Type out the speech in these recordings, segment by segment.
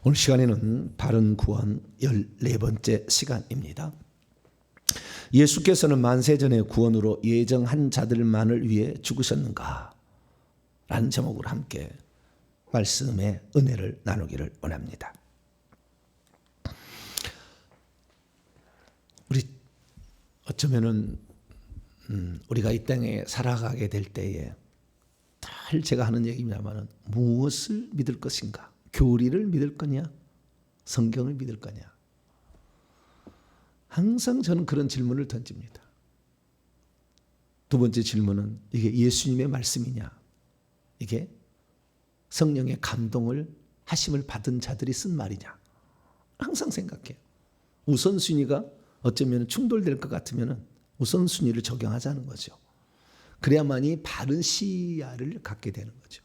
오늘 시간에는 바른 구원 14번째 시간입니다. 예수께서는 만세전의 구원으로 예정한 자들만을 위해 죽으셨는가? 라는 제목으로 함께 말씀의 은혜를 나누기를 원합니다. 우리 어쩌면은 우리가 이 땅에 살아가게 될 때에 늘 제가 하는 얘기입니다만은 무엇을 믿을 것인가? 교리를 믿을 거냐? 성경을 믿을 거냐? 항상 저는 그런 질문을 던집니다. 두 번째 질문은 이게 예수님의 말씀이냐? 이게 성령의 감동을 하심을 받은 자들이 쓴 말이냐? 항상 생각해요. 우선순위가 어쩌면 충돌될 것 같으면 우선순위를 적용하자는 거죠. 그래야만이 바른 시야를 갖게 되는 거죠.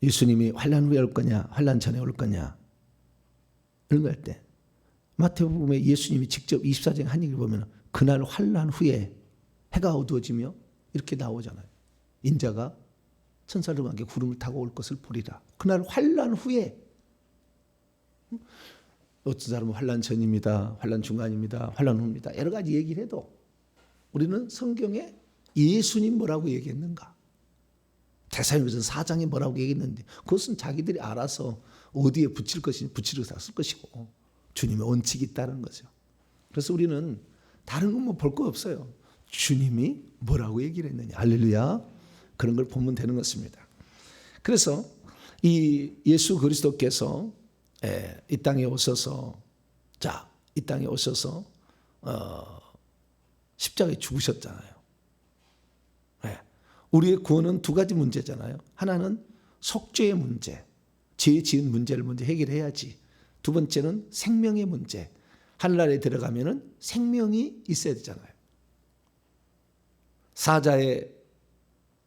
예수님이 환난 후에 올 거냐, 환난 전에 올 거냐 이런 거 할 때 마태복음에 예수님이 직접 24장에 한 얘기를 보면 그날 환난 후에 해가 어두워지며 이렇게 나오잖아요. 인자가 천사들과 함께 구름을 타고 올 것을 보리라. 그날 환난 후에 어떤 사람은 환난 전입니다. 환난 중간입니다. 환난 후입니다. 여러 가지 얘기를 해도 우리는 성경에 예수님 뭐라고 얘기했는가? 데살로니가서 4장에 뭐라고 얘기했는데 그것은 자기들이 알아서 어디에 붙일 것인지 붙이러 다 쓸 것이고 주님의 원칙이 있다는 거죠. 그래서 우리는 다른 건 뭐 볼 거 없어요. 주님이 뭐라고 얘기를 했느냐. 할렐루야. 그런 걸 보면 되는 것입니다. 그래서 이 예수 그리스도께서 이 땅에 오셔서 이 땅에 오셔서 십자가에 죽으셨잖아요. 우리의 구원은 두 가지 문제잖아요. 하나는 속죄의 문제, 죄 지은 문제를 먼저 해결해야지. 두 번째는 생명의 문제. 하늘나라에 들어가면은 생명이 있어야 되잖아요. 사자의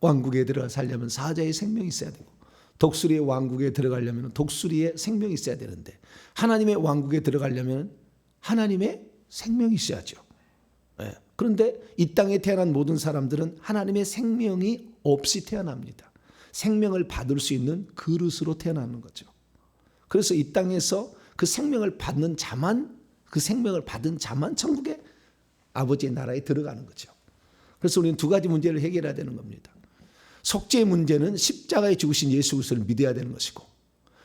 왕국에 들어가 살려면 사자의 생명이 있어야 되고, 독수리의 왕국에 들어가려면 독수리의 생명이 있어야 되는데, 하나님의 왕국에 들어가려면 하나님의 생명이 있어야죠. 그런데 이 땅에 태어난 모든 사람들은 하나님의 생명이 없이 태어납니다. 생명을 받을 수 있는 그릇으로 태어나는 거죠. 그래서 이 땅에서 그 생명을 받는 자만, 그 생명을 받은 자만 천국의 아버지의 나라에 들어가는 거죠. 그래서 우리는 두 가지 문제를 해결해야 되는 겁니다. 속죄의 문제는 십자가에 죽으신 예수 그리스도를 믿어야 되는 것이고,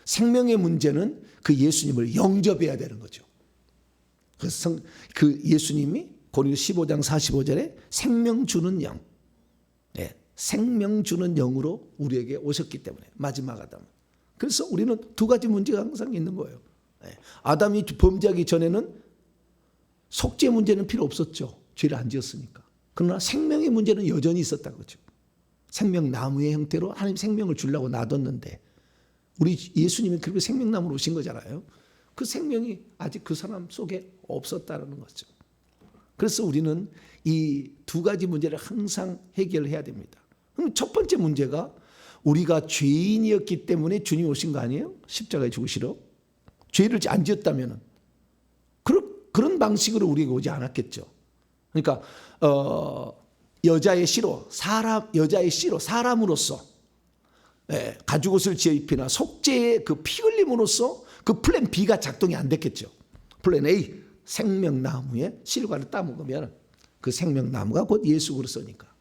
생명의 문제는 그 예수님을 영접해야 되는 거죠. 그래서 그 예수님이 고린도서 15장 45절에 생명 주는 영, 생명 주는 영으로 우리에게 오셨기 때문에 마지막 아담. 그래서 우리는 두 가지 문제가 항상 있는 거예요. 아담이 범죄하기 전에는 속죄 문제는 필요 없었죠. 죄를 안 지었으니까. 그러나 생명의 문제는 여전히 있었다는 거죠. 생명나무의 형태로 하나님 생명을 주려고 놔뒀는데 우리 예수님이 그렇게 생명나무로 오신 거잖아요. 그 생명이 아직 그 사람 속에 없었다는 거죠. 그래서 우리는 이 두 가지 문제를 항상 해결해야 됩니다. 그럼 첫 번째 문제가 우리가 죄인이었기 때문에 주님이 오신 거 아니에요? 십자가에 죽으시러. 죄를 안 지었다면 그런 방식으로 우리에게 오지 않았겠죠. 그러니까 여자의 씨로 사람으로서 가죽옷을 지어 입히나 속죄의 그 피 흘림으로써 그 플랜 B가 작동이 안 됐겠죠. 플랜 A, 생명나무의 실과를 따먹으면 그 생명나무가 곧 예수 그리스도니까.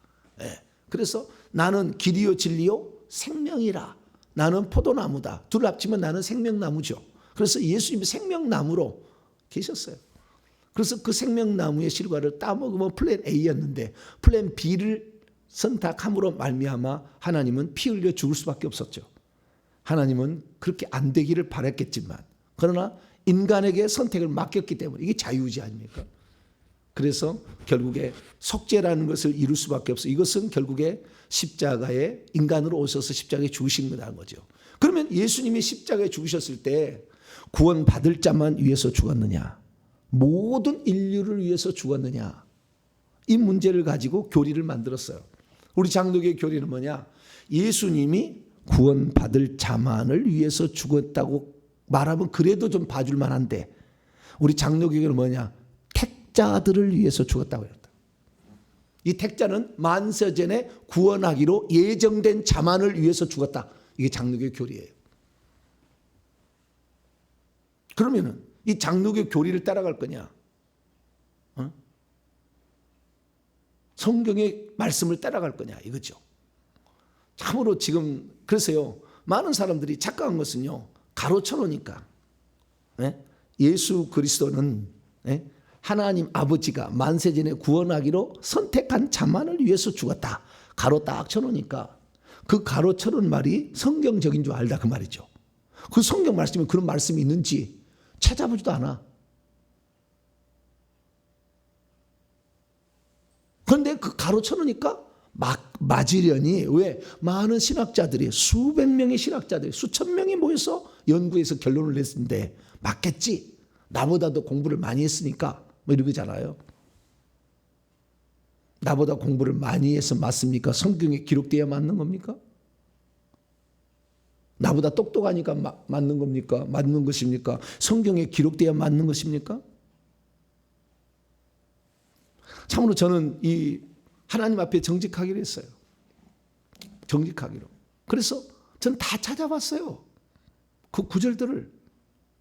그래서 나는 길이요 진리요 생명이라. 나는 포도나무다. 둘 합치면 나는 생명나무죠. 그래서 예수님이 생명나무로 계셨어요. 그래서 그 생명나무의 실과를 따먹으면 플랜 A였는데 플랜 B를 선택함으로 말미암아 하나님은 피 흘려 죽을 수밖에 없었죠. 하나님은 그렇게 안 되기를 바랐겠지만 그러나 인간에게 선택을 맡겼기 때문에 이게 자유의지 아닙니까? 그래서 결국에 속죄라는 것을 이룰 수밖에 없어요. 이것은 결국에 십자가에 인간으로 오셔서 십자가에 죽으신 거라는 거죠. 그러면 예수님이 십자가에 죽으셨을 때 구원받을 자만 위해서 죽었느냐? 모든 인류를 위해서 죽었느냐? 이 문제를 가지고 교리를 만들었어요. 우리 장로교의 교리는 뭐냐? 예수님이 구원받을 자만을 위해서 죽었다고 말하면 그래도 좀 봐줄 만한데 우리 장로교회는 뭐냐? 택자들을 위해서 죽었다고 했다. 이 택자는 만세전에 구원하기로 예정된 자만을 위해서 죽었다. 이게 장로교 교리예요. 그러면은 이 장로교 교리를 따라갈 거냐? 성경의 말씀을 따라갈 거냐 이거죠. 참으로 지금 그래서요 많은 사람들이 착각한 것은요 가로쳐 놓으니까 예수 그리스도는 하나님 아버지가 만세전에 구원하기로 선택한 자만을 위해서 죽었다. 가로 딱 쳐놓으니까 그 가로 쳐놓은 말이 성경적인 줄 알다 그 말이죠. 그 성경 말씀에 그런 말씀이 있는지 찾아보지도 않아. 그런데 그 가로 쳐놓으니까 맞으려니 왜 많은 신학자들이 수백 명의 신학자들이 수천 명이 모여서 연구해서 결론을 냈는데 맞겠지. 나보다도 공부를 많이 했으니까 뭐 이러잖아요. 나보다 공부를 많이 해서 맞습니까? 성경에 기록되어야 맞는 겁니까? 나보다 똑똑하니까 맞는 겁니까? 맞는 것입니까? 성경에 기록되어야 맞는 것입니까? 참으로 저는 이 하나님 앞에 정직하기로 했어요. 정직하기로. 그래서 저는 다 찾아봤어요. 그 구절들을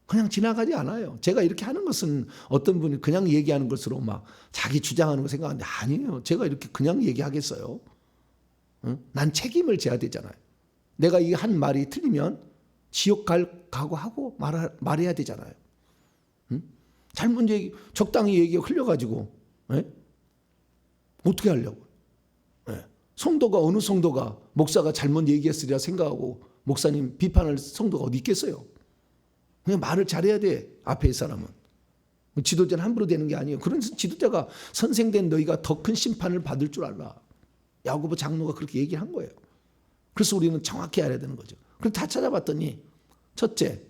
그냥 지나가지 않아요. 제가 이렇게 하는 것은 어떤 분이 그냥 얘기하는 것으로 막 자기 주장하는 거 생각하는데 아니에요. 제가 이렇게 그냥 얘기하겠어요. 응? 난 책임을 져야 되잖아요. 내가 이 한 말이 틀리면 지옥 각오하고 말해야 되잖아요. 응? 잘못 적당히 얘기가 흘려가지고 어떻게 하려고? 성도가 어느 성도가 목사가 잘못 얘기했으리라 생각하고 목사님 비판할 성도가 어디 있겠어요? 그냥 말을 잘해야 돼. 앞에 사람은. 지도자는 함부로 되는 게 아니에요. 그래서 지도자가 선생된 너희가 더 큰 심판을 받을 줄 알라. 야고보 장로가 그렇게 얘기를 한 거예요. 그래서 우리는 정확히 알아야 되는 거죠. 그래서 다 찾아봤더니 첫째,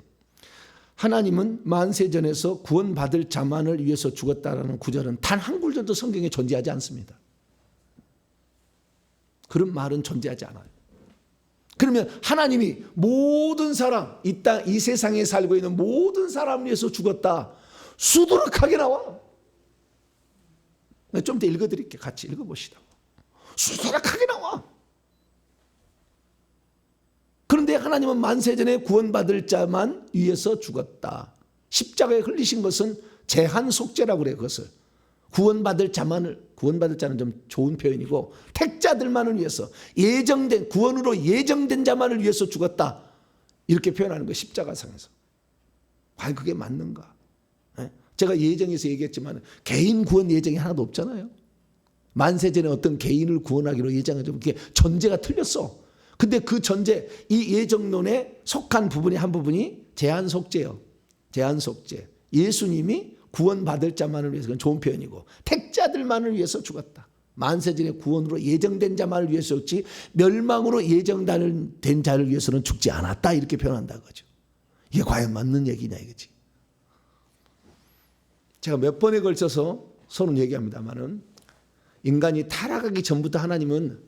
하나님은 만세전에서 구원받을 자만을 위해서 죽었다라는 구절은 단 한 구절도 성경에 존재하지 않습니다. 그런 말은 존재하지 않아요. 그러면 하나님이 모든 사람, 이 세상에 살고 있는 모든 사람을 위해서 죽었다. 수두룩하게 나와. 좀 더 읽어드릴게요. 같이 읽어보시다. 수두룩하게 나와. 그런데 하나님은 만세전에 구원받을 자만 위해서 죽었다. 십자가에 흘리신 것은 제한 속죄라고 그래요. 그것을. 구원받을 자는 좀 좋은 표현이고 택자들만을 위해서 예정된 구원으로 예정된 자만을 위해서 죽었다. 이렇게 표현하는 거예요. 십자가상에서. 과연 그게 맞는가? 제가 예정에서 얘기했지만 개인 구원 예정이 하나도 없잖아요. 만세전에 어떤 개인을 구원하기로 예정하죠. 그게 전제가 틀렸어. 근데 그 전제, 이 예정론에 속한 부분이 한 부분이 제한 속죄예요. 제한 속죄. 예수님이 구원받을 자만을 위해서 그건 좋은 표현이고 택자들만을 위해서 죽었다. 만세전에 구원으로 예정된 자만을 위해서 죽지 멸망으로 예정된 자를 위해서는 죽지 않았다. 이렇게 표현한다 그죠. 이게 과연 맞는 얘기냐 이거지. 제가 몇 번에 걸쳐서 서론 얘기합니다만은 인간이 타락하기 전부터 하나님은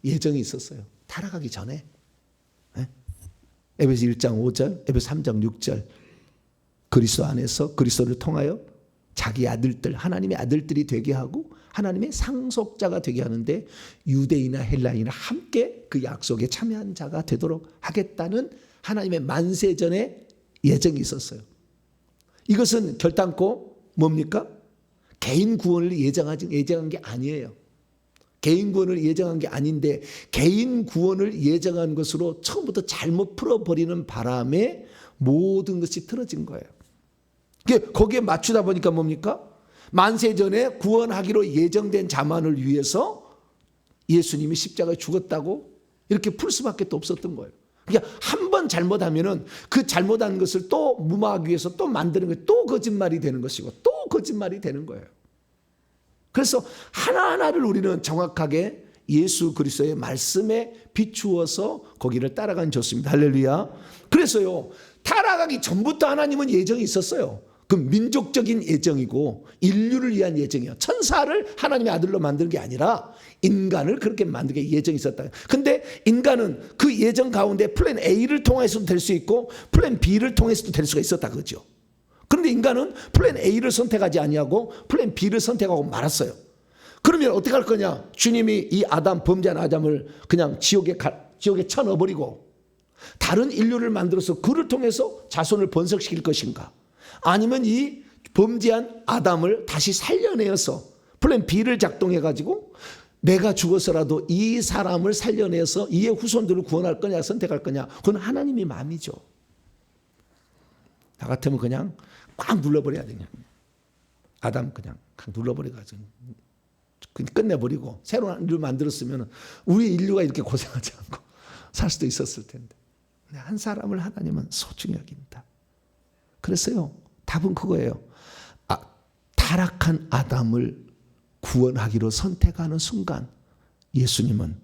예정이 있었어요. 타락하기 전에. 에베소 1장 5절, 에베소 3장 6절. 그리스도 안에서 그리스도를 통하여 자기 아들들, 하나님의 아들들이 되게 하고 하나님의 상속자가 되게 하는데 유대인이나 헬라인이나 함께 그 약속에 참여한 자가 되도록 하겠다는 하나님의 만세전의 예정이 있었어요. 이것은 결단코 뭡니까? 개인 구원을 예정한 게 아니에요. 개인 구원을 예정한 게 아닌데 개인 구원을 예정한 것으로 처음부터 잘못 풀어버리는 바람에 모든 것이 틀어진 거예요. 거기에 맞추다 보니까 뭡니까? 만세전에 구원하기로 예정된 자만을 위해서 예수님이 십자가에 죽었다고 이렇게 풀 수밖에 또 없었던 거예요. 그러니까 한 번 잘못하면은 그 잘못한 것을 또 무마하기 위해서 또 만드는 거예요. 또 거짓말이 되는 것이고 또 거짓말이 되는 거예요. 그래서 하나하나를 우리는 정확하게 예수 그리스도의 말씀에 비추어서 거기를 따라가면 좋습니다. 할렐루야. 그래서요, 타락하기 전부터 하나님은 예정이 있었어요. 그 민족적인 예정이고 인류를 위한 예정이에요. 천사를 하나님의 아들로 만드는 게 아니라 인간을 그렇게 만들게 예정이 있었다. 근데 인간은 그 예정 가운데 플랜 A를 통해서도 될 수 있고 플랜 B를 통해서도 될 수가 있었다. 그죠? 그런데 인간은 플랜 A를 선택하지 아니하고 플랜 B를 선택하고 말았어요. 그러면 어떻게 할 거냐? 주님이 이 범죄한 아담을 그냥 지옥에 쳐넣어버리고 다른 인류를 만들어서 그를 통해서 자손을 번성시킬 것인가? 아니면 이 범죄한 아담을 다시 살려내어서 플랜 B를 작동해 가지고 내가 죽어서라도 이 사람을 살려내서 이의 후손들을 구원할 거냐 선택할 거냐, 그건 하나님의 마음이죠. 나 같으면 그냥 꽉 눌러버려야 되냐. 아담 그냥 눌러버려가지고 끝내버리고 새로운 인류를 만들었으면 우리 인류가 이렇게 고생하지 않고 살 수도 있었을 텐데. 한 사람을 하나님은 소중히 여긴다. 그랬어요. 답은 그거예요. 타락한 아담을 구원하기로 선택하는 순간 예수님은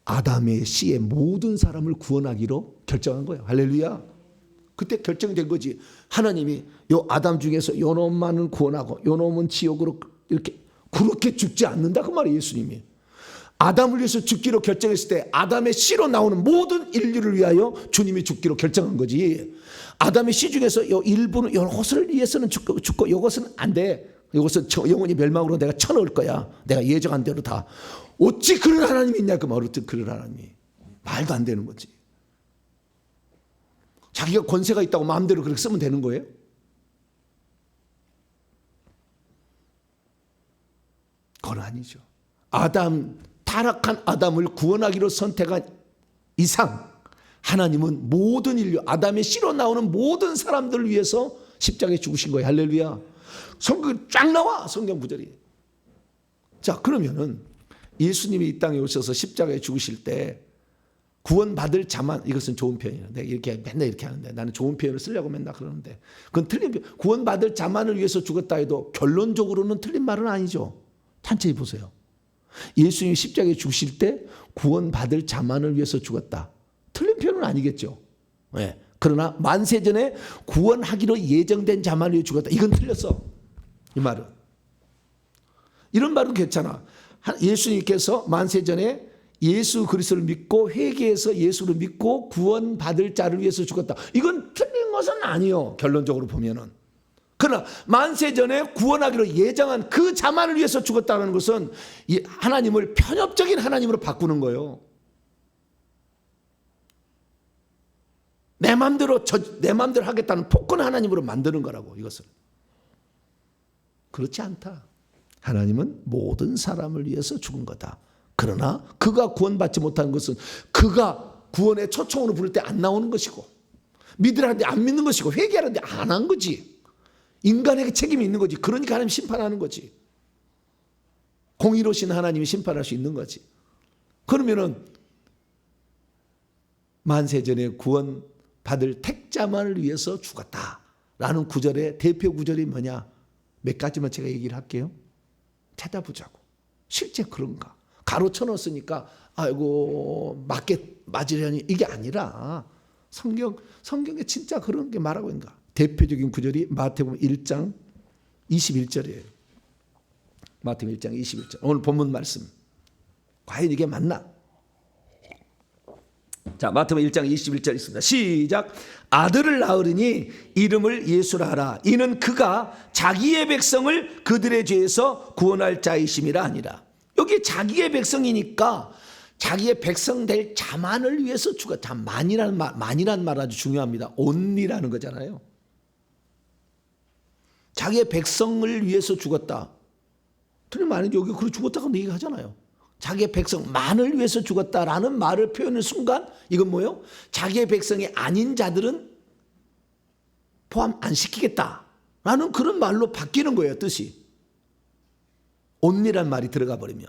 아담의 씨의 모든 사람을 구원하기로 결정한 거예요. 할렐루야. 그때 결정된 거지. 하나님이 요 아담 중에서 요 놈만은 구원하고 요 놈은 지옥으로 이렇게 그렇게 죽지 않는다 그 말이에요. 예수님이 아담을 위해서 죽기로 결정했을 때 아담의 씨로 나오는 모든 인류를 위하여 주님이 죽기로 결정한 거지. 아담의 씨 중에서 요 일부는 이것을 위해서는 죽고 이것은 안 돼. 이것은 영원히 멸망으로 내가 쳐넣을 거야. 내가 예정한 대로 다. 어찌 그런 하나님이 있냐 그 말을 듣 그런 하나님이. 말도 안 되는 거지. 자기가 권세가 있다고 마음대로 그렇게 쓰면 되는 거예요? 그건 아니죠. 타락한 아담을 구원하기로 선택한 이상 하나님은 모든 인류, 아담의 씨로 나오는 모든 사람들을 위해서 십자가에 죽으신 거예요. 할렐루야. 성경이 쫙 나와, 성경 구절이. 자, 그러면은 예수님이 이 땅에 오셔서 십자가에 죽으실 때 구원받을 자만, 이것은 좋은 표현이에요. 내가 이렇게 맨날 이렇게 하는데 나는 좋은 표현을 쓰려고 맨날 그러는데 그건 틀린 표현. 구원받을 자만을 위해서 죽었다 해도 결론적으로는 틀린 말은 아니죠. 천천히 보세요. 예수님이 십자가에 죽으실 때 구원받을 자만을 위해서 죽었다. 틀린 표현은 아니겠죠. 네. 그러나 만세전에 구원하기로 예정된 자만을 위해 죽었다. 이건 틀렸어. 이 말은. 이런 말은 괜찮아. 예수님께서 만세전에 예수 그리스도를 믿고 회개해서 예수를 믿고 구원받을 자를 위해서 죽었다. 이건 틀린 것은 아니요. 결론적으로 보면은. 그러나 만세전에 구원하기로 예정한 그 자만을 위해서 죽었다는 것은 하나님을 편협적인 하나님으로 바꾸는 거예요. 내 마음대로 하겠다는 폭군 하나님으로 만드는 거라고 이것을. 그렇지 않다. 하나님은 모든 사람을 위해서 죽은 거다. 그러나 그가 구원받지 못한 것은 그가 구원의 초청으로 부를 때 안 나오는 것이고 믿으라는데 안 믿는 것이고 회개하는데 안 한 거지. 인간에게 책임이 있는 거지. 그러니까 하나님 심판하는 거지. 공의로우신 하나님이 심판할 수 있는 거지. 그러면은 만세전에 구원받을 택자만을 위해서 죽었다라는 구절의 대표 구절이 뭐냐? 몇 가지만 제가 얘기를 할게요. 찾아보자고. 실제 그런가? 가로쳐 넣었으니까 아이고 맞으려니 이게 아니라 성경에 진짜 그런 게 말하고 있는가? 대표적인 구절이 마태복음 1장 21절이에요. 마태복음 1장 21절. 오늘 본문 말씀. 과연 이게 맞나? 자, 마태복음 1장 21절 있습니다. 시작. 아들을 낳으리니 이름을 예수라 하라. 이는 그가 자기의 백성을 그들의 죄에서 구원할 자이심이라 하니라. 여기 자기의 백성이니까 자기의 백성 될 자만을 위해서 죽었다. 만이라는 말 아주 중요합니다. only라는 거잖아요. 자기의 백성을 위해서 죽었다. 틀린 말 아니죠. 여기 그렇게 죽었다고 얘기하잖아요. 자기의 백성만을 위해서 죽었다라는 말을 표현하는 순간 이건 뭐예요? 자기의 백성이 아닌 자들은 포함 안 시키겠다라는 그런 말로 바뀌는 거예요. 뜻이. only란 말이 들어가 버리면.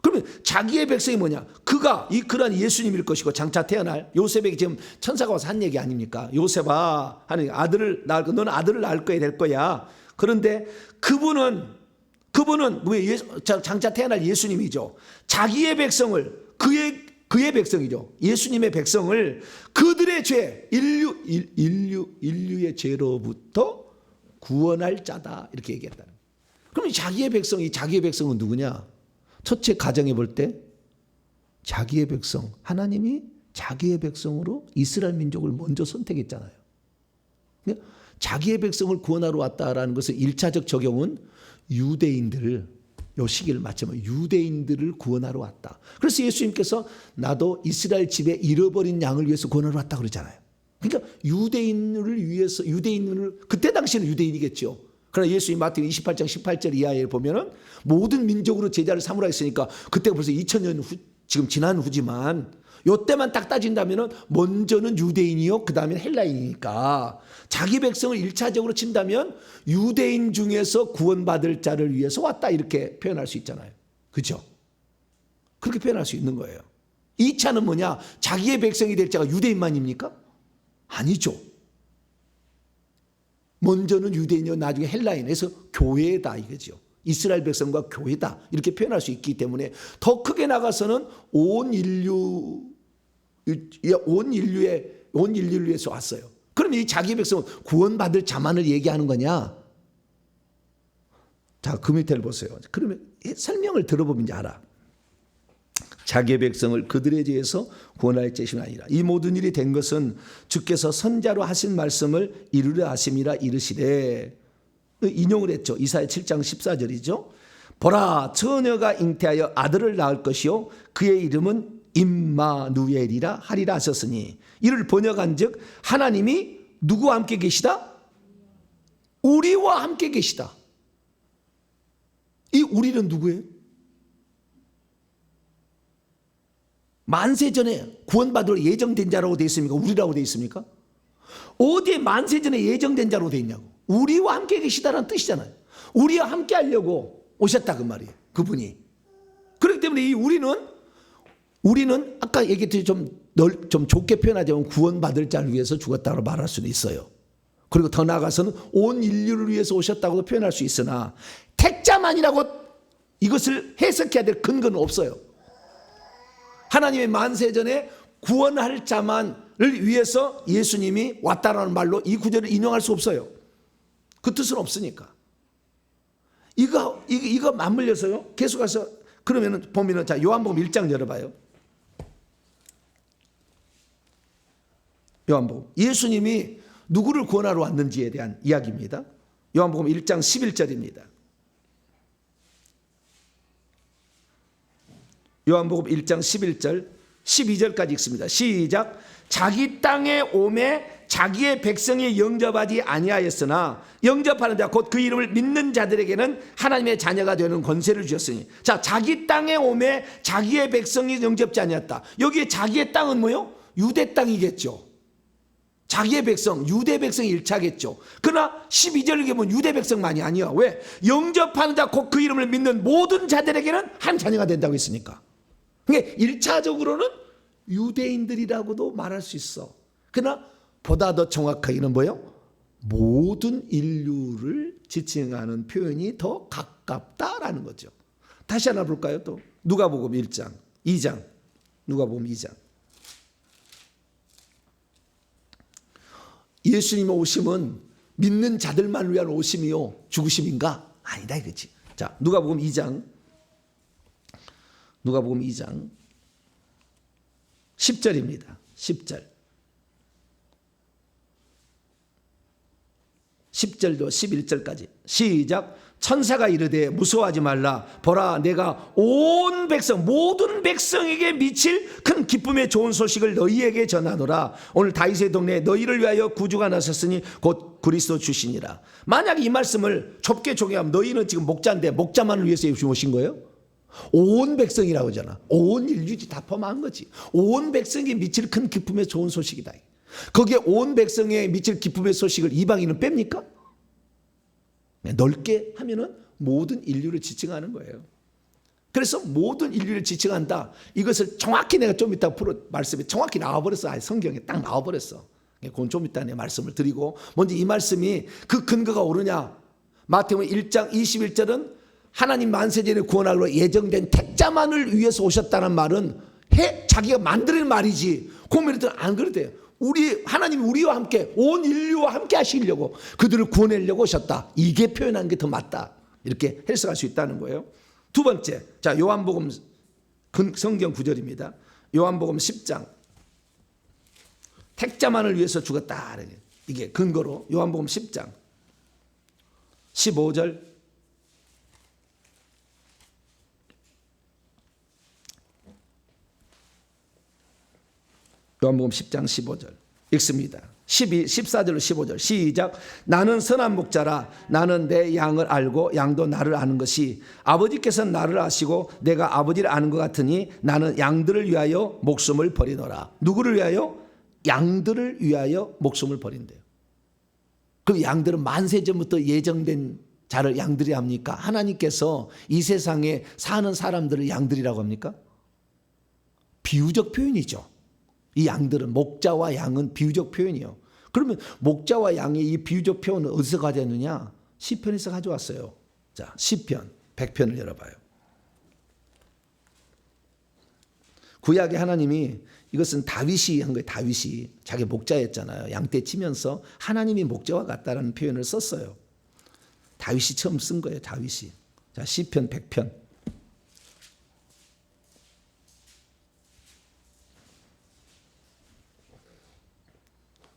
그러면 자기의 백성이 뭐냐? 그가 그런 예수님일 것이고 장차 태어날 요셉에게 지금 천사가 와서 한 얘기 아닙니까? 요셉아, 하는 아들을 낳을 거, 너는 아들을 낳을 거야 될 거야. 그런데 그분은 왜 장차 태어날 예수님이죠. 자기의 백성을 그의 백성이죠. 예수님의 백성을 그들의 죄, 인류의 죄로부터 구원할 자다 이렇게 얘기했다. 그럼 자기의 백성은 누구냐? 첫째 가정해 볼 때 자기의 백성, 하나님이 자기의 백성으로 이스라엘 민족을 먼저 선택했잖아요. 자기의 백성을 구원하러 왔다라는 것의 1차적 적용은 유대인들, 요 시기를 맞추면 유대인들을 구원하러 왔다. 그래서 예수님께서 나도 이스라엘 집에 잃어버린 양을 위해서 구원하러 왔다 그러잖아요. 그러니까 유대인을 위해서, 유대인을, 그때 당시에는 유대인이겠죠. 그러나 예수님 마태복음 28장 18절 이하에 보면은 모든 민족으로 제자를 삼으라 했으니까 그때가 벌써 2000년 후, 지금 지난 후지만 요때만 딱 따진다면은 먼저는 유대인이요, 그 다음에 헬라인이니까 자기 백성을 1차적으로 친다면 유대인 중에서 구원받을 자를 위해서 왔다, 이렇게 표현할 수 있잖아요. 그렇죠? 그렇게 표현할 수 있는 거예요. 2차는 뭐냐? 자기의 백성이 될 자가 유대인만입니까? 아니죠. 먼저는 유대인이요, 나중에 헬라인에서 교회다 이거죠. 이스라엘 백성과 교회다 이렇게 표현할 수 있기 때문에 더 크게 나가서는 온 인류를 위해서 왔어요. 그럼 이 자기 백성은 구원받을 자만을 얘기하는 거냐? 자, 그 밑에를 보세요. 그러면 설명을 들어보면 이제 알아. 자기의 백성을 그들의 죄에서 구원할 것이 아니라 이 모든 일이 된 것은 주께서 선자로 하신 말씀을 이루려 하심이라 이르시되, 인용을 했죠. 이사야 7장 14절이죠. 보라, 처녀가 잉태하여 아들을 낳을 것이요 그의 이름은 임마누엘이라 하리라 하셨으니, 이를 번역한즉 하나님이 누구와 함께 계시다? 우리와 함께 계시다. 이 우리는 누구예요? 만세전에 구원받을 예정된 자라고 되어 있습니까? 우리라고 되어 있습니까? 어디에 만세전에 예정된 자로 되어 있냐고. 우리와 함께 계시다는 뜻이잖아요. 우리와 함께 하려고 오셨다 그 말이에요. 그분이. 그렇기 때문에 이 우리는 아까 얘기했듯이 좀 좋게 표현하자면 구원받을 자를 위해서 죽었다고 말할 수는 있어요. 그리고 더 나아가서는 온 인류를 위해서 오셨다고도 표현할 수 있으나 택자만이라고 이것을 해석해야 될 근거는 없어요. 하나님의 만세전에 구원할 자만을 위해서 예수님이 왔다라는 말로 이 구절을 인용할 수 없어요. 그 뜻은 없으니까. 이거 맞물려서요. 계속해서 그러면은 보면은, 자, 요한복음 1장 열어봐요. 요한복음. 예수님이 누구를 구원하러 왔는지에 대한 이야기입니다. 요한복음 1장 11절입니다. 요한복음 1장 11절 12절까지 읽습니다. 시작. 자기 땅에 오매 자기의 백성이 영접하지 아니하였으나 영접하는 자 곧 그 이름을 믿는 자들에게는 하나님의 자녀가 되는 권세를 주셨으니. 자, 자기 땅에 오매 자기의 백성이 영접지 아니했다. 여기에 자기의 땅은 뭐요? 유대 땅이겠죠. 자기의 백성, 유대 백성이 1차겠죠. 그러나 12절에 보면 유대 백성만이 아니야. 왜? 영접하는 자 곧 그 이름을 믿는 모든 자들에게는 한 자녀가 된다고 했으니까. 그러니까 1차적으로는 유대인들이라고도 말할 수 있어. 그러나 보다 더 정확하게는 뭐예요? 모든 인류를 지칭하는 표현이 더 가깝다라는 거죠. 다시 하나 볼까요? 또 누가복음 1장, 2장, 누가복음 2장. 예수님의 오심은 믿는 자들만 위한 오심이요 죽으심인가? 아니다 이거지. 자, 누가복음 2장 10절입니다. 10절도 11절까지 시작. 천사가 이르되 무서워하지 말라. 보라, 내가 온 백성 모든 백성에게 미칠 큰 기쁨의 좋은 소식을 너희에게 전하노라. 오늘 다윗의 동네에 너희를 위하여 구주가 나섰으니 곧 그리스도 주시니라. 만약 이 말씀을 좁게 종합하면 너희는 지금 목자인데 목자만을 위해서 오신 거예요? 온 백성이라고 하잖아. 온 인류지 다 포함한 거지. 온 백성에 미칠 큰 기쁨의 좋은 소식이다. 거기에 온 백성에 미칠 기쁨의 소식을 이방인은 뺍니까? 넓게 하면은 모든 인류를 지칭하는 거예요. 그래서 모든 인류를 지칭한다. 이것을 정확히 내가 좀 이따 말씀이 정확히 나와버렸어. 성경에 딱 나와버렸어. 그건 좀 이따 내 말씀을 드리고, 먼저 이 말씀이 그 근거가 옳으냐. 마태복음 1장 21절은 하나님 만세전에 구원하기로 예정된 택자만을 위해서 오셨다는 말은 자기가 만드는 말이지. 고민들은 안 그래도 하나님이 우리와 함께 온 인류와 함께 하시려고 그들을 구원하려고 오셨다. 이게 표현한 게 더 맞다. 이렇게 해석할 수 있다는 거예요. 두 번째, 자, 요한복음 성경 구절입니다. 요한복음 10장. 택자만을 위해서 죽었다. 이게 근거로 요한복음 10장 15절 요한복음 10장 15절 읽습니다. 14절로 15절 시작. 나는 선한 목자라. 나는 내 양을 알고 양도 나를 아는 것이 아버지께서는 나를 아시고 내가 아버지를 아는 것 같으니 나는 양들을 위하여 목숨을 버리노라. 누구를 위하여? 양들을 위하여 목숨을 버린대요. 그럼 양들은 만세전부터 예정된 자를 양들이 합니까? 하나님께서 이 세상에 사는 사람들을 양들이라고 합니까? 비유적 표현이죠. 이 양들은, 목자와 양은 비유적 표현이요. 그러면 목자와 양의 이 비유적 표현은 어디서 가져왔느냐? 시편에서 가져왔어요. 자, 시편 100편을 열어봐요. 구약의 하나님이, 이것은 다윗이 한 거예요. 다윗이 자기 목자였잖아요. 양떼 치면서 하나님이 목자와 같다라는 표현을 썼어요. 다윗이 처음 쓴 거예요. 다윗이. 자, 시편 100편.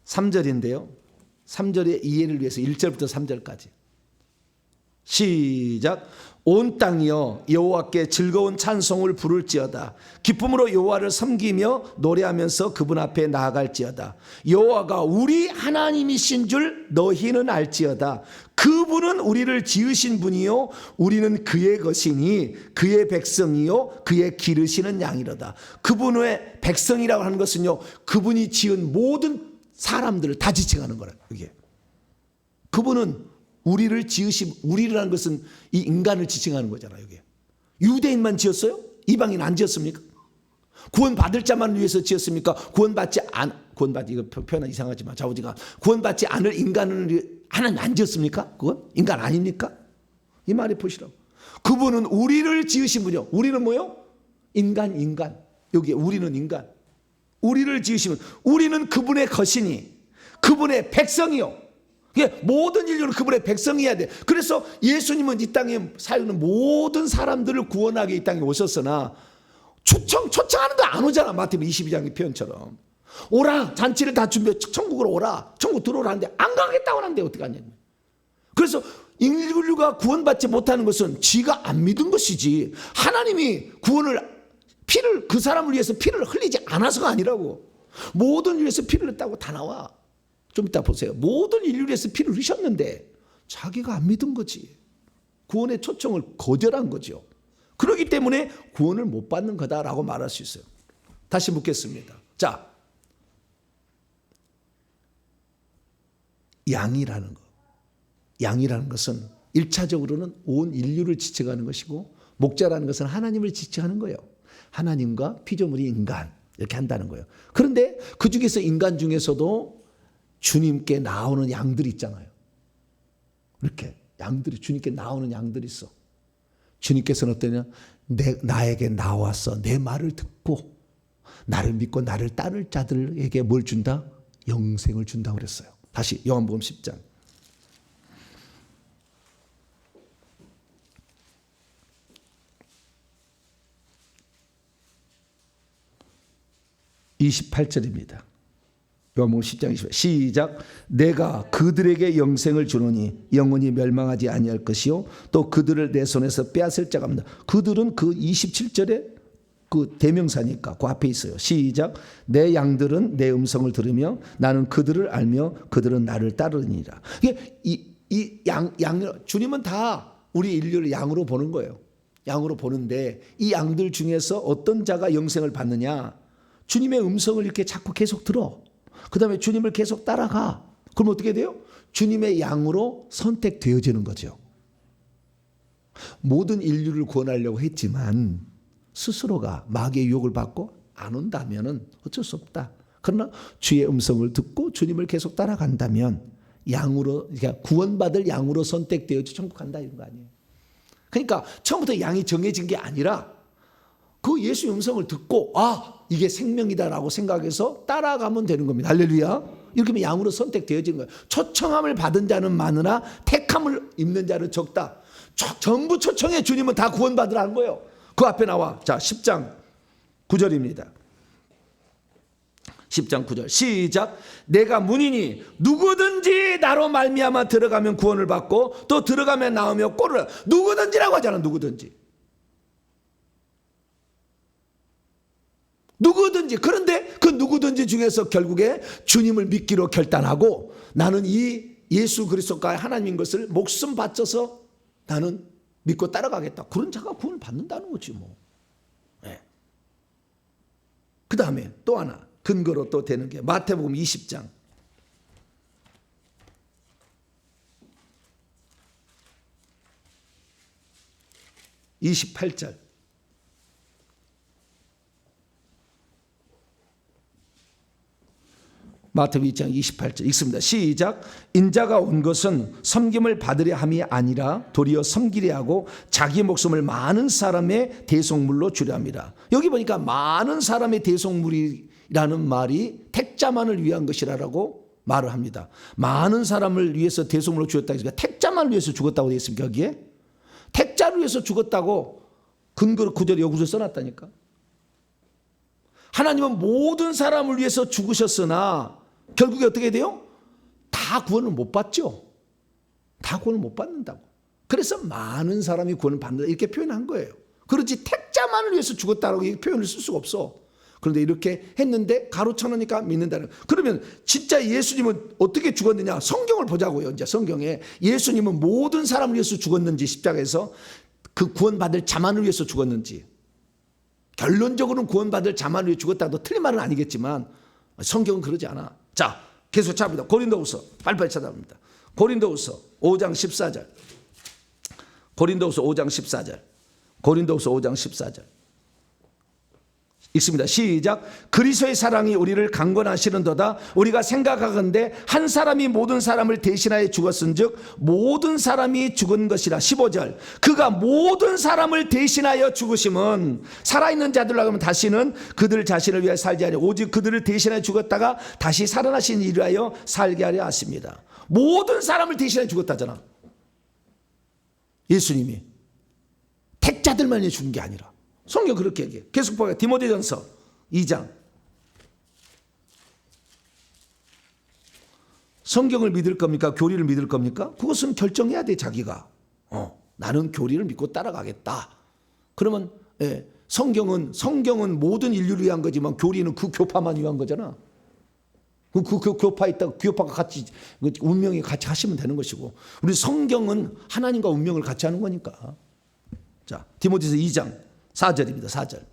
3절인데요. 3절의 이해를 위해서 1절부터 3절까지. 시작. 온 땅이여 여호와께 즐거운 찬송을 부를지어다. 기쁨으로 여호와를 섬기며 노래하면서 그분 앞에 나아갈지어다. 여호와가 우리 하나님이신 줄 너희는 알지어다. 그분은 우리를 지으신 분이요 우리는 그의 것이니 그의 백성이요 그의 기르시는 양이로다. 그분의 백성이라고 하는 것은요, 그분이 지은 모든 사람들을 다 지칭하는 거라. 이게 그분은 우리를 지으신, 우리라는 것은 이 인간을 지칭하는 거잖아요. 이게 유대인만 지었어요? 이방인 안 지었습니까? 구원받을 자만 위해서 지었습니까? 구원받지, 이거 표현은 이상하지만 좌우지가 구원받지 않을 인간을 하나님 안 지었습니까? 그건 인간 아닙니까? 이 말이 보시라고. 그분은 우리를 지으신 분이요. 우리는 뭐요? 인간. 여기에 우리는 인간. 우리를 지으시면 우리는 그분의 것이니 그분의 백성이요. 모든 인류는 그분의 백성이어야 돼. 그래서 예수님은 이 땅에 살는 모든 사람들을 구원하게 이 땅에 오셨으나 초청하는데 안 오잖아. 마태복음 22장의 표현처럼. 오라, 잔치를 다 준비해 천국으로 오라, 천국 들어오라는데 안 가겠다고 하는데 어떡하냐. 그래서 인류가 구원받지 못하는 것은 지가 안 믿은 것이지, 하나님이 피를, 그 사람을 위해서 피를 흘리지 않아서가 아니라고. 모든 인류에서 피를 흘렸다고 다 나와. 좀 이따 보세요. 모든 인류를 위해서 피를 흘리셨는데 자기가 안 믿은 거지. 구원의 초청을 거절한 거죠. 그렇기 때문에 구원을 못 받는 거다라고 말할 수 있어요. 다시 묻겠습니다. 자, 양이라는 것은 1차적으로는 온 인류를 지칭하는 것이고, 목자라는 것은 하나님을 지칭하는 거예요. 하나님과 피조물이 인간, 이렇게 한다는 거예요. 그런데 그 중에서 인간 중에서도 주님께 나오는 양들이 있잖아요. 이렇게 양들이, 주님께 나오는 양들이 있어. 주님께서는 어떠냐? 나에게 나와서 내 말을 듣고 나를 믿고 나를 따를 자들에게 뭘 준다? 영생을 준다고 그랬어요. 다시 요한복음 10장. (28절입니다) 요한복음 10장 28절 시작. 내가 그들에게 영생을 주노니 영원히 멸망하지 아니할 것이요 또 그들을 내 손에서 빼앗을 자가 없다. 그들은 그 27절에 그 대명사니까 그 앞에 있어요. 시작. 내 양들은 내 음성을 들으며 나는 그들을 알며 그들은 나를 따르니라. 이게 주님은 다 우리 인류를 양으로 보는 거예요. 양으로 보는데 이 양들 중에서 어떤 자가 영생을 받느냐? 주님의 음성을 이렇게 자꾸 계속 들어. 그 다음에 주님을 계속 따라가. 그럼 어떻게 돼요? 주님의 양으로 선택되어지는 거죠. 모든 인류를 구원하려고 했지만 스스로가 마귀의 유혹을 받고 안 온다면 어쩔 수 없다. 그러나 주의 음성을 듣고 주님을 계속 따라간다면 양으로, 그러니까 구원받을 양으로 선택되어져 천국 간다, 이런 거 아니에요. 그러니까 처음부터 양이 정해진 게 아니라 그 예수의 음성을 듣고 이게 생명이다라고 생각해서 따라가면 되는 겁니다. 할렐루야. 이렇게 하면 양으로 선택되어지는 거예요. 초청함을 받은 자는 많으나 택함을 입는 자는 적다. 전부 초청해 주님은 다 구원받으라는 거예요. 그 앞에 나와. 자, 10장 9절입니다. 10장 9절 시작. 내가 문이니 누구든지 나로 말미암아 들어가면 구원을 받고 또 들어가면 나오며 꼴을, 누구든지라고 하잖아. 누구든지. 누구든지. 그런데 그 누구든지 중에서 결국에 주님을 믿기로 결단하고 나는 이 예수 그리스도가 하나님인 것을 목숨 바쳐서 나는 믿고 따라가겠다. 그런 자가 구원을 받는다는 거지 뭐. 네. 그 다음에 또 하나 근거로 또 되는 게 마태복음 20장 28절. 마태복음 2장 28절 읽습니다. 시작. 인자가 온 것은 섬김을 받으려 함이 아니라 도리어 섬기려 하고 자기 목숨을 많은 사람의 대속물로 주려 함이라. 여기 보니까 많은 사람의 대속물이라는 말이 택자만을 위한 것이라고 말을 합니다. 많은 사람을 위해서 대속물로 주었다 했으니까 택자만을 위해서 죽었다고 되어 있습니까? 여기에? 택자를 위해서 죽었다고 근거로 구절에 여기서 써놨다니까. 하나님은 모든 사람을 위해서 죽으셨으나 결국에 어떻게 돼요? 다 구원을 못 받죠. 다 구원을 못 받는다고. 그래서 많은 사람이 구원을 받는다 이렇게 표현한 거예요. 그렇지 택자만을 위해서 죽었다라고 표현을 쓸 수가 없어. 그런데 이렇게 했는데 가로쳐놓으니까 믿는다는. 그러면 진짜 예수님은 어떻게 죽었느냐? 성경을 보자고요. 이제 성경에 예수님은 모든 사람을 위해서 죽었는지 십자가에서 그 구원받을 자만을 위해서 죽었는지. 결론적으로는 구원받을 자만을 위해 죽었다도 틀린 말은 아니겠지만 성경은 그러지 않아. 자, 계속 찾아봅니다. 고린도후서 빨리빨리 찾아봅니다. 고린도후서 5장 14절. 고린도후서 5장 14절. 고린도후서 5장 14절. 있습니다. 시작. 그리스도의 사랑이 우리를 강권하시는도다. 우리가 생각하건대 한 사람이 모든 사람을 대신하여 죽었은즉 모든 사람이 죽은 것이라. 15절. 그가 모든 사람을 대신하여 죽으심은 살아있는 자들로 하면 다시는 그들 자신을 위하여 살지 아니하고 오직 그들을 대신하여 죽었다가 다시 살아나신 이를 위하여 살게 하려 하십니다. 모든 사람을 대신하여 죽었다잖아. 예수님이 택자들만 위해 죽은 게 아니라. 성경 그렇게 얘기해. 계속 보세요. 디모데전서 2장. 성경을 믿을 겁니까? 교리를 믿을 겁니까? 그것은 결정해야 돼 자기가. 나는 교리를 믿고 따라가겠다. 그러면 성경은 모든 인류를 위한 거지만 교리는 그 교파만 위한 거잖아. 그 교파 있다. 교파가 같이 운명이 같이 하시면 되는 것이고 우리 성경은 하나님과 운명을 같이 하는 거니까. 자, 디모데전서 2장 4절입니다. 4절.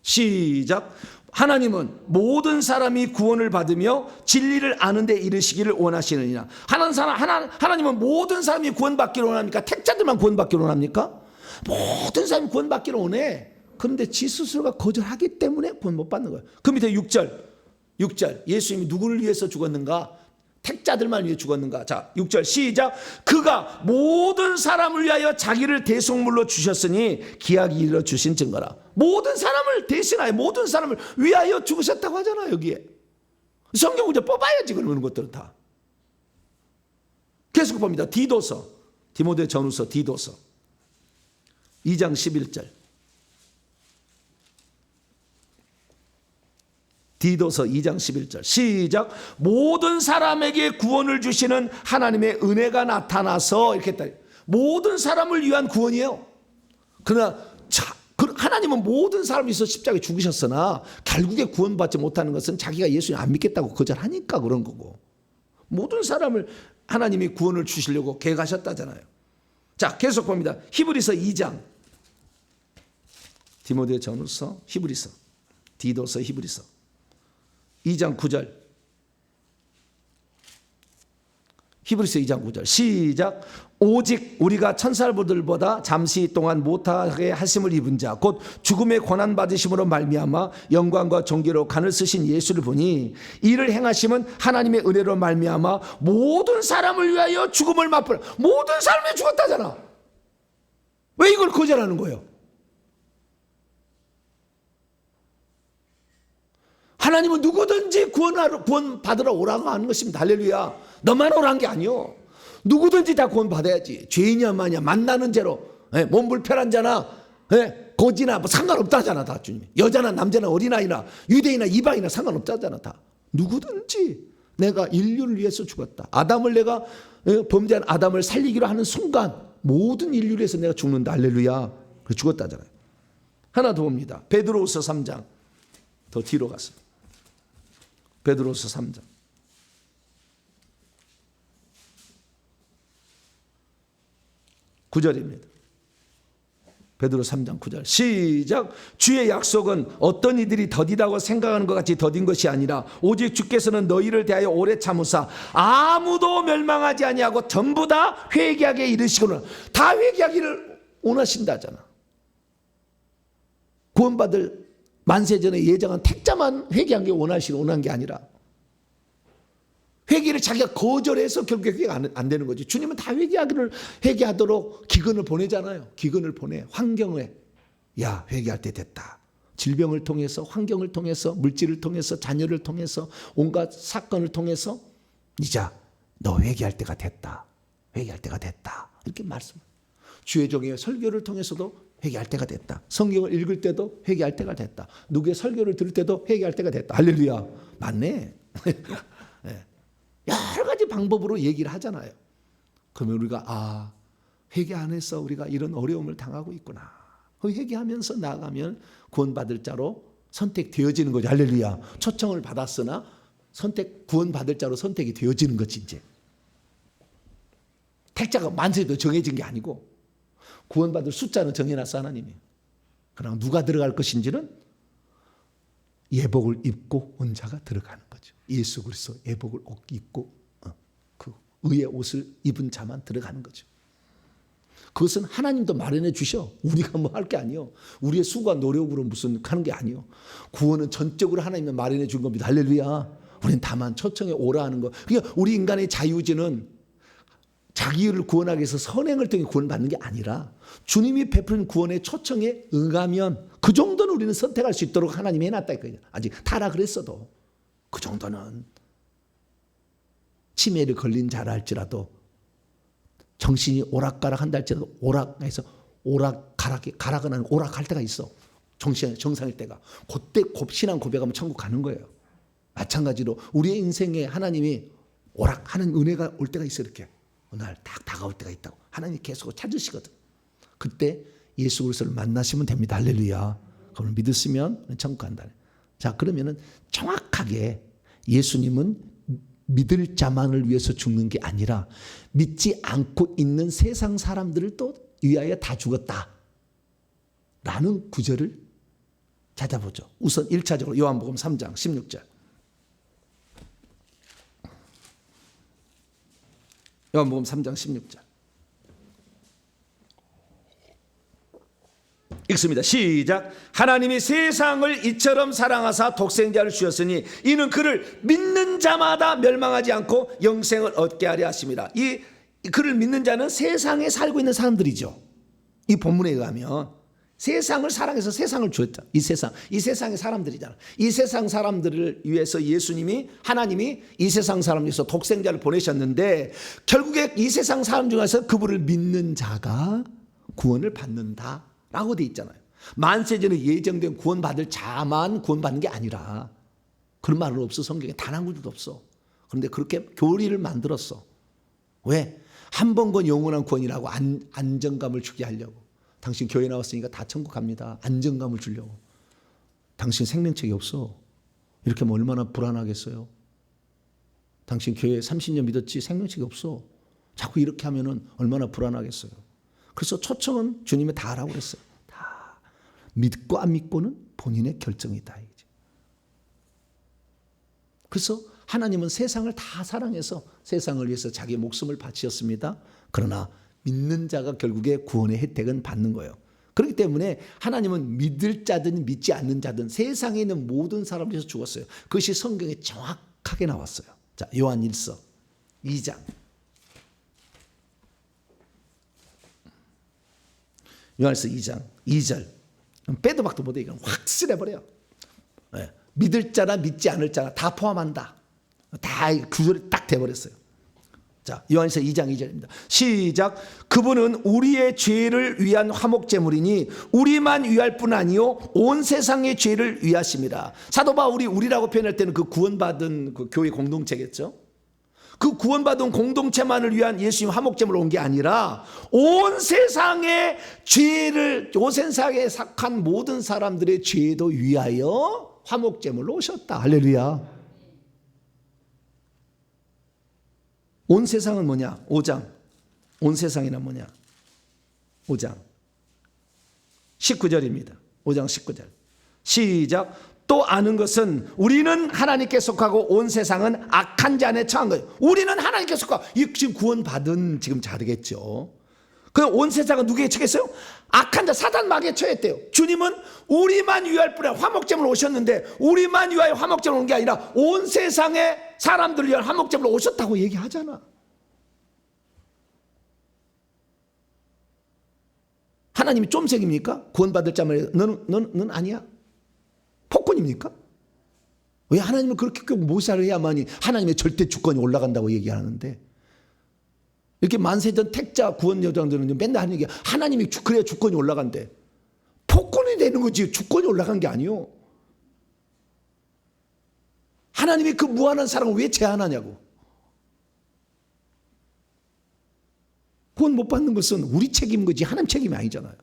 시작. 하나님은 모든 사람이 구원을 받으며 진리를 아는 데 이르시기를 원하시느니라. 하나님은 모든 사람이 구원받기를 원합니까? 택자들만 구원받기를 원합니까? 모든 사람이 구원받기를 원해. 그런데 지 스스로가 거절하기 때문에 구원 못 받는 거예요. 그 밑에 6절. 예수님이 누구를 위해서 죽었는가? 택자들만 위해 죽었는가? 자, 6절 시작. 그가 모든 사람을 위하여 자기를 대속물로 주셨으니 기약이 이르러 주신 증거라. 모든 사람을 대신하여 모든 사람을 위하여 죽으셨다고 하잖아. 여기에 성경 문제 뽑아야지. 그러는 것들은 다. 계속 봅니다. 디모데 전후서 디도서 2장 11절. 디도서 2장 11절 시작. 모든 사람에게 구원을 주시는 하나님의 은혜가 나타나서 이렇게 했다. 모든 사람을 위한 구원이에요. 그러나 하나님은 모든 사람을 위해서 십자가에 죽으셨으나 결국에 구원받지 못하는 것은 자기가 예수님 안 믿겠다고 거절하니까 그런 거고 모든 사람을 하나님이 구원을 주시려고 계획하셨다잖아요. 자, 계속 봅니다. 히브리서 2장. 디모데 전후서 히브리서 디도서 히브리서 2장 9절. 히브리서 2장 9절 시작. 오직 우리가 천사들보다 잠시 동안 못하게 하심을 입은 자 곧 죽음의 고난 받으심으로 말미암아 영광과 존귀로 간을 쓰신 예수를 보니 이를 행하심은 하나님의 은혜로 말미암아 모든 사람을 위하여 죽음을 맛보라. 모든 사람이 죽었다잖아. 왜 이걸 거절하는 거예요? 하나님은 누구든지 구원 받으러 오라고 하는 것입니다. 할렐루야. 너만 오라는 게 아니요. 누구든지 다 구원 받아야지. 죄인이야 마냐 만나는 죄로 몸 불편한 자나 거지나 뭐 상관없다잖아. 다 주님이. 여자나 남자나 어린아이나 유대인이나 이방이나 상관없다잖아. 다. 누구든지 내가 인류를 위해서 죽었다. 아담을 내가 범죄한 아담을 살리기로 하는 순간 모든 인류를 위해서 내가 죽는다. 할렐루야. 그래서 죽었다잖아요. 하나 더 봅니다. 베드로후서 3장. 더 뒤로 가서 베드로서 3장 9절입니다. 베드로 3장 9절 시작. 주의 약속은 어떤 이들이 더디다고 생각하는 것 같이 더딘 것이 아니라 오직 주께서는 너희를 대하여 오래 참으사 아무도 멸망하지 아니하고 전부 다 회개하게 이르시고는 다 회개하기를 원하신다잖아. 구원받을 만세전에 예정한 택자만 회개한 게 원한 게 아니라 회개를 자기가 거절해서 결국 회개가 안 되는 거지. 주님은 다 회개하도록 기근을 보내잖아요. 기근을 보내. 환경에 야 회개할 때 됐다. 질병을 통해서 환경을 통해서 물질을 통해서 자녀를 통해서 온갖 사건을 통해서 이제 너 회개할 때가 됐다. 회개할 때가 됐다. 이렇게 말씀. 주의 종의 설교를 통해서도 회개할 때가 됐다. 성경을 읽을 때도 회개할 때가 됐다. 누구의 설교를 들을 때도 회개할 때가 됐다. 할렐루야. 맞네. 네. 여러 가지 방법으로 얘기를 하잖아요. 그러면 우리가 회개 안 해서 우리가 이런 어려움을 당하고 있구나. 회개하면서 나아가면 구원받을 자로 선택되어지는 거죠. 할렐루야. 초청을 받았으나 구원받을 자로 선택이 되어지는 거지 이제. 택자가 만세도 정해진 게 아니고 구원받을 숫자는 정해놨어 하나님이. 그러나 누가 들어갈 것인지는 예복을 입고 온 자가 들어가는 거죠. 예수 그리스도 예복을 입고 그 의의 옷을 입은 자만 들어가는 거죠. 그것은 하나님도 마련해 주셔. 우리가 뭐 할 게 아니요. 우리의 수고와 노력으로 무슨 하는 게 아니요. 구원은 전적으로 하나님이 마련해 준 겁니다. 할렐루야. 우리는 다만 초청에 오라 하는 거. 그러니까 우리 인간의 자유지는 자기를 구원하기 위해서 선행을 통해 구원받는 게 아니라 주님이 베푸는 구원의 초청에 응하면 그 정도는 우리는 선택할 수 있도록 하나님이 해놨다 이거예요. 아직 타라 그랬어도 그 정도는 치매를 걸린 자라 할지라도 정신이 오락가락한다 할지라도 오락해서 가락은 아니고 오락할 때가 있어. 정상일 때가. 그때 신앙 고백하면 천국 가는 거예요. 마찬가지로 우리의 인생에 하나님이 오락하는 은혜가 올 때가 있어. 이렇게 어느 날 딱 다가올 때가 있다고 하나님이 계속 찾으시거든. 그때 예수 그리스도를 만나시면 됩니다. 할렐루야. 그걸 믿으시면 천국 간다. 자, 그러면은 정확하게 예수님은 믿을 자만을 위해서 죽는 게 아니라 믿지 않고 있는 세상 사람들을 또 위하여 다 죽었다 라는 구절을 찾아보죠. 우선 1차적으로 요한복음 3장 16절. 요한복음 3장 16절 읽습니다. 시작. 하나님이 세상을 이처럼 사랑하사 독생자를 주셨으니 이는 그를 믿는 자마다 멸망하지 않고 영생을 얻게 하려 하심이라. 이 그를 믿는 자는 세상에 살고 있는 사람들이죠. 이 본문에 의하면 세상을 사랑해서 세상을 주었다. 이 세상의 사람들이잖아. 이 세상 사람들을 위해서 하나님이 이 세상 사람을 위해서 독생자를 보내셨는데 결국에 이 세상 사람 중에서 그분을 믿는 자가 구원을 받는다 라고 돼 있잖아요. 만세전에 예정된 구원받을 자만 구원받는 게 아니라 그런 말은 없어. 성경에 단 한 구절도 없어. 그런데 그렇게 교리를 만들었어. 왜? 한 번 건 영원한 구원이라고 안정감을 주게 하려고. 당신 교회 나왔으니까 다 천국 갑니다. 안정감을 주려고. 당신 생명책이 없어. 이렇게 하면 얼마나 불안하겠어요. 당신 교회 30년 믿었지 생명책이 없어. 자꾸 이렇게 하면 얼마나 불안하겠어요. 그래서 초청은 주님이 다 하라고 그랬어요. 다. 믿고 안 믿고는 본인의 결정이다. 그래서 하나님은 세상을 다 사랑해서 세상을 위해서 자기 목숨을 바치셨습니다. 그러나 믿는 자가 결국에 구원의 혜택은 받는 거예요. 그렇기 때문에 하나님은 믿을 자든 믿지 않는 자든 세상에 있는 모든 사람을 위해서 죽었어요. 그것이 성경에 정확하게 나왔어요. 자, 요한일서 2장. 요한일서 2장 2절. 빼도 박도 못해. 이건 확실해버려요. 네. 믿을 자나 믿지 않을 자나 다 포함한다. 다 구절이 딱 돼버렸어요. 자, 요한일서 2장 2절입니다. 시작. 그분은 우리의 죄를 위한 화목제물이니 우리만 위할 뿐 아니요 온 세상의 죄를 위하심이라. 사도 바울이 우리라고 표현할 때는 그 구원받은 그 교회 공동체겠죠. 그 구원받은 공동체만을 위한 예수님 화목제물로 온 게 아니라 온 세상에 sak한 모든 사람들의 죄도 위하여 화목제물로 오셨다. 할렐루야. 온 세상은 뭐냐? 5장. 온 세상이란 뭐냐? 5장 19절입니다. 5장 19절. 시작. 또 아는 것은 우리는 하나님께 속하고 온 세상은 악한 자 안에 처한 거예요. 우리는 하나님께 속하고, 이 지금 구원받은 지금 자되겠죠. 그럼 온 세상은 누구에게 처했어요? 악한 자, 사단 마귀에 처했대요. 주님은 우리만 위할 뿐이야. 화목제물 오셨는데 우리만 위하여 화목제물 온 게 아니라 온 세상의 사람들을 위한 화목제물 오셨다고 얘기하잖아. 하나님이 쫌생입니까? 구원받을 자만 넌 아니야? 폭군입니까? 왜 하나님을 그렇게 모사를 해야만이 하나님의 절대 주권이 올라간다고 얘기하는데, 이렇게 만세전 택자 구원 여장들은 맨날 하는 얘기야. 하나님이 그래야 주권이 올라간대. 폭군이 되는 거지 주권이 올라간 게 아니요. 하나님이 그 무한한 사랑을 왜 제한하냐고. 구원 못 받는 것은 우리 책임인 거지 하나님 책임이 아니잖아요.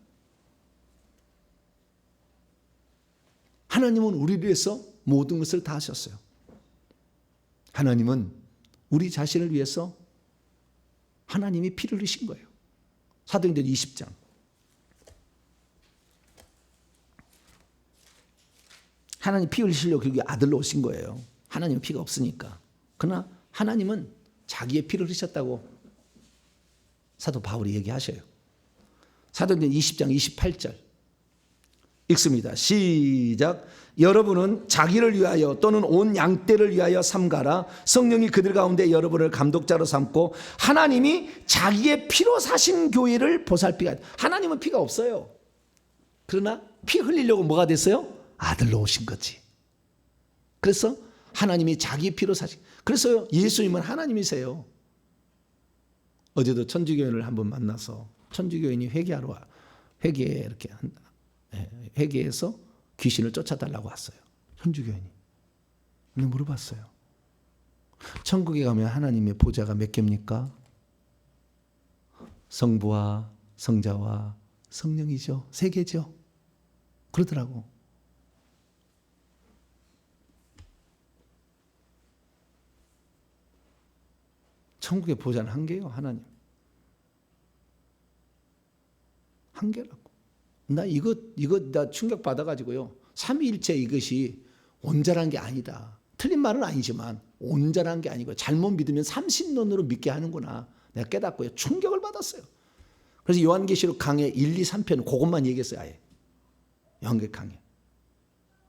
하나님은 우리를 위해서 모든 것을 다 하셨어요. 하나님은 우리 자신을 위해서 하나님이 피를 흘리신 거예요. 사도행전 20장. 하나님 피 흘리시려고 그렇게 아들로 오신 거예요. 하나님은 피가 없으니까. 그러나 하나님은 자기의 피를 흘리셨다고 사도 바울이 얘기하셔요. 사도행전 20장 28절 읽습니다. 시작. 여러분은 자기를 위하여 또는 온 양떼를 위하여 삼가라. 성령이 그들 가운데 여러분을 감독자로 삼고 하나님이 자기의 피로 사신 교회를 보살피가. 하나님은 피가 없어요. 그러나 피 흘리려고 뭐가 됐어요? 아들로 오신 거지. 그래서 하나님이 자기 피로 사신. 그래서 예수님은 하나님이세요. 어제도 천주교인을 한번 만나서 천주교인이 회개하러 와. 회개에 이렇게 회개해서 귀신을 쫓아달라고 왔어요. 천주교인이. 근데 물어봤어요. 천국에 가면 하나님의 보좌가 몇 개입니까? 성부와 성자와 성령이죠. 3개죠. 그러더라고. 천국의 보좌는 1개예요. 하나님. 1개라고. 나 이거 나 충격 받아가지고요. 삼위일체 이것이 온전한 게 아니다. 틀린 말은 아니지만 온전한 게 아니고 잘못 믿으면 삼신론으로 믿게 하는구나. 내가 깨닫고요. 충격을 받았어요. 그래서 요한계시록 강해 1, 2, 3편 그것만 얘기했어요. 아예. 요한계시록 강해.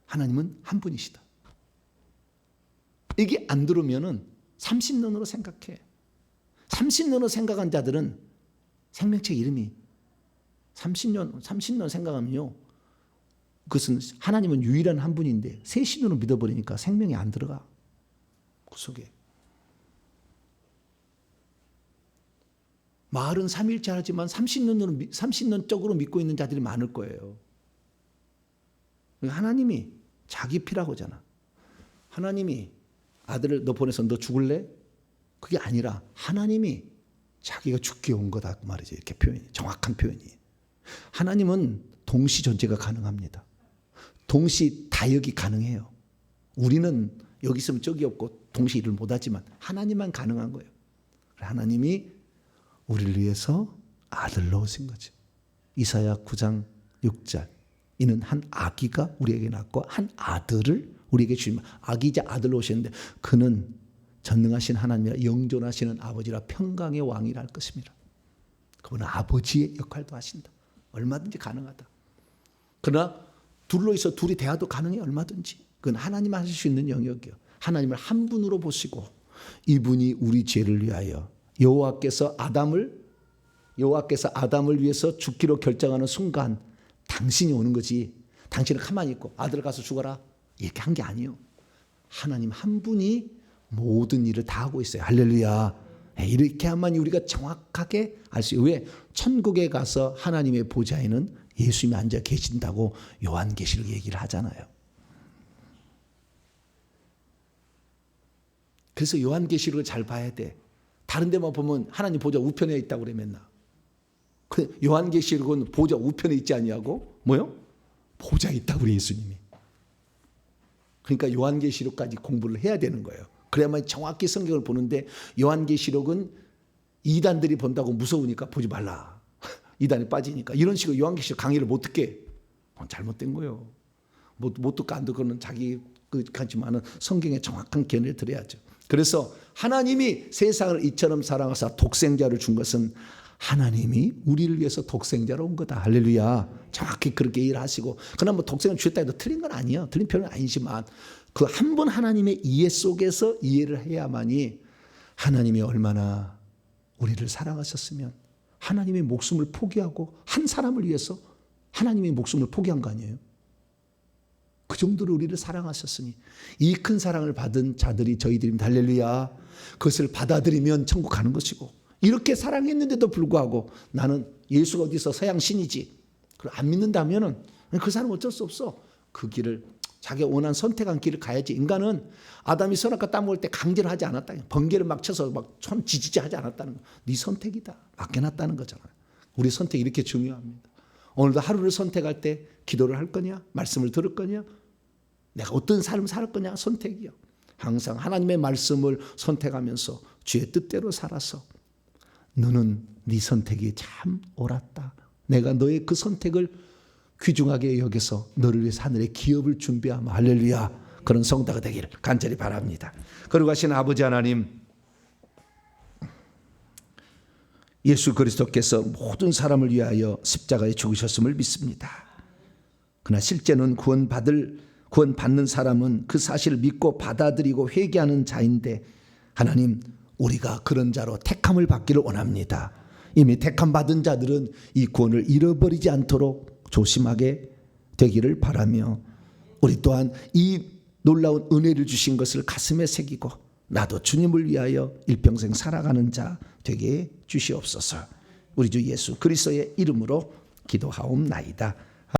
하나님은 한 분이시다. 이게 안 들으면은 삼신론으로 생각해. 삼신론으로 생각한 자들은 생명책 이름이 삼신론 생각하면요. 그것은 하나님은 유일한 한 분인데 세 신으로 믿어버리니까 생명이 안 들어가. 그 속에. 말은 삼일체 하지만 삼신론적으로 믿고 있는 자들이 많을 거예요. 하나님이 자기 피라고 하잖아. 하나님이 아들을 너 보내서 너 죽을래? 그게 아니라 하나님이 자기가 죽게 온 거다 그 말이죠. 이렇게 표현이 정확한 표현이. 하나님은 동시 존재가 가능합니다. 동시 다역이 가능해요. 우리는 여기 있으면 저기 없고 동시 일을 못하지만 하나님만 가능한 거예요. 하나님이 우리를 위해서 아들로 오신 거죠. 이사야 9장 6절. 이는 한 아기가 우리에게 낳고 한 아들을 우리에게 주시면 아기자 아들로 오셨는데 그는 전능하신 하나님이라 영존하시는 아버지라 평강의 왕이라 할 것입니다. 그분은 아버지의 역할도 하신다. 얼마든지 가능하다. 그러나 둘로 있어 둘이 대화도 가능해 얼마든지. 그건 하나님 하실 수 있는 영역이요. 하나님을 한 분으로 보시고 이분이 우리 죄를 위하여 여호와께서 아담을 위해서 죽기로 결정하는 순간 당신이 오는 거지. 당신은 가만히 있고 아들 가서 죽어라 이렇게 한 게 아니에요. 하나님 한 분이 모든 일을 다 하고 있어요. 할렐루야. 이렇게 하면 우리가 정확하게 알 수 있어요. 왜? 천국에 가서 하나님의 보좌에는 예수님이 앉아 계신다고 요한계시록 얘기를 하잖아요. 그래서 요한계시록을 잘 봐야 돼. 다른 데만 보면 하나님 보좌 우편에 있다고 그래 맨날. 요한계시록은 보좌 우편에 있지 않냐고? 뭐요? 보좌에 있다고 그래 예수님이. 그러니까 요한계시록까지 공부를 해야 되는 거예요. 그래야만 정확히 성경을 보는데 요한계시록은 이단들이 본다고 무서우니까 보지 말라. 이단에 빠지니까. 이런 식으로 요한계시록 강의를 못 듣게. 잘못된 거예요. 못 듣고 안 듣고는 자기 같지만은 성경의 정확한 견해를 들어야죠. 그래서 하나님이 세상을 이처럼 사랑하사 독생자를 준 것은 하나님이 우리를 위해서 독생자로 온 거다. 할렐루야. 정확히 그렇게 일하시고, 그러나 뭐 독생을 주셨다 해도 틀린 건 아니에요. 틀린 표현은 아니지만 그 한 분 하나님의 이해 속에서 이해를 해야만이 하나님이 얼마나 우리를 사랑하셨으면 하나님의 목숨을 포기하고 한 사람을 위해서 하나님의 목숨을 포기한 거 아니에요? 그 정도로 우리를 사랑하셨으니 이 큰 사랑을 받은 자들이 저희들입니다. 할렐루야. 그것을 받아들이면 천국 가는 것이고, 이렇게 사랑했는데도 불구하고 나는 예수가 어디서 서양 신이지 그걸 안 믿는다면은 그 사람은 어쩔 수 없어. 그 길을 자기가 원한 선택한 길을 가야지. 인간은 아담이 선악과 따먹을 때 강제로 하지 않았다. 번개를 막 쳐서 막 손 지지지 하지 않았다는 거. 네 선택이다. 맡겨놨다는 거잖아요. 우리 선택이 이렇게 중요합니다. 오늘도 하루를 선택할 때 기도를 할 거냐, 말씀을 들을 거냐, 내가 어떤 삶을 살 거냐, 선택이요. 항상 하나님의 말씀을 선택하면서 주의 뜻대로 살아서 너는 네 선택이 참 옳았다. 내가 너의 그 선택을 귀중하게 여겨서 너를 위해서 하늘의 기업을 준비하며 할렐루야. 그런 성도가 되기를 간절히 바랍니다. 거룩하신 아버지 하나님, 예수 그리스도께서 모든 사람을 위하여 십자가에 죽으셨음을 믿습니다. 그러나 실제는 구원받는 사람은 그 사실을 믿고 받아들이고 회개하는 자인데, 하나님, 우리가 그런 자로 택함을 받기를 원합니다. 이미 택함 받은 자들은 이 구원을 잃어버리지 않도록 조심하게 되기를 바라며, 우리 또한 이 놀라운 은혜를 주신 것을 가슴에 새기고 나도 주님을 위하여 일평생 살아가는 자 되게 주시옵소서. 우리 주 예수 그리스도의 이름으로 기도하옵나이다.